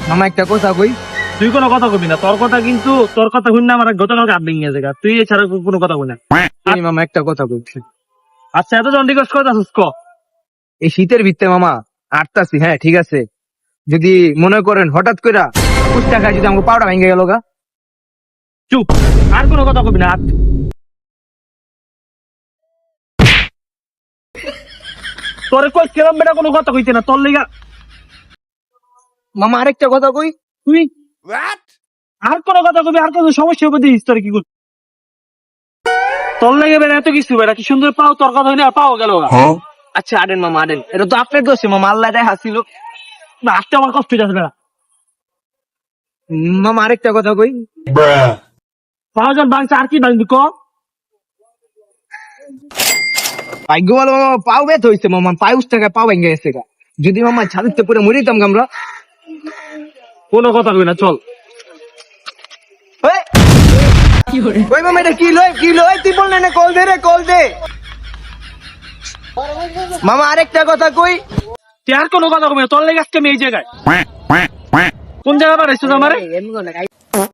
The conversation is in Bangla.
মামা একটা কথা কই। তুই কোনো কথা কবি না, তোর কথা শুন না আমার গতকালকে আপ ভেঙে গেছে, তুই এছাড়া কোনো কথা কই না। এই মামা একটা কথা কইছি। আচ্ছা এত জন রিকোয়েস্ট করে আসছিস ক। এই শীতের ভিতরে মামা আটতাছি, হ্যাঁ ঠিক আছে, যদি মনে করেন হঠাৎ কইরা পুষ্টা খাই যদি আমাকে পাউডার ভেঙে গেল গা। চুপ, আর কোনো কথা কবি না। তোরে কই কেরম বেটা কোনো কথা কইতে না তোর লেগা। মামা আরেকটা কথা কই। তুই আর কোনো কথা কবি, আর কোনো সমস্যা হবে দিস তোর কি করবি। তোর লেগে বেটা এত কিছু, বেটা কি সুন্দর পাও, তোর কথা হইলে আর পাও গেল গা। আচ্ছা আডেন মামা আডেন, এটা তো আপনার দোষে মামা, আল্লাহ দেয় হাসিল। না, আসতে আমার কষ্ট হইতেছে বেটা। মামা আরেকটা কথা কই। পাওয়াজন ভাঙছে, আর কি ভাঙবি ক। ভাগ্য ভালো মামা, পাও ব্যথ হয়েছে মামা, পাউস টাকায় পাও ভেঙে গেছে গা। যদি মামা ছাদের পুরো মরিতাম গা আমরা। কোনো কথা কই না, চল। ওই মামা এটা কি লয় কি লয়, তুই বল না, কল দে রে কল দে। মামা আরেকটা কথা কই। তুই আর কোনো কথা কবি না, তোর লেগে আজকে আমি এই জায়গায়। কোন জায়গায় পাঠাইছিস আমারে?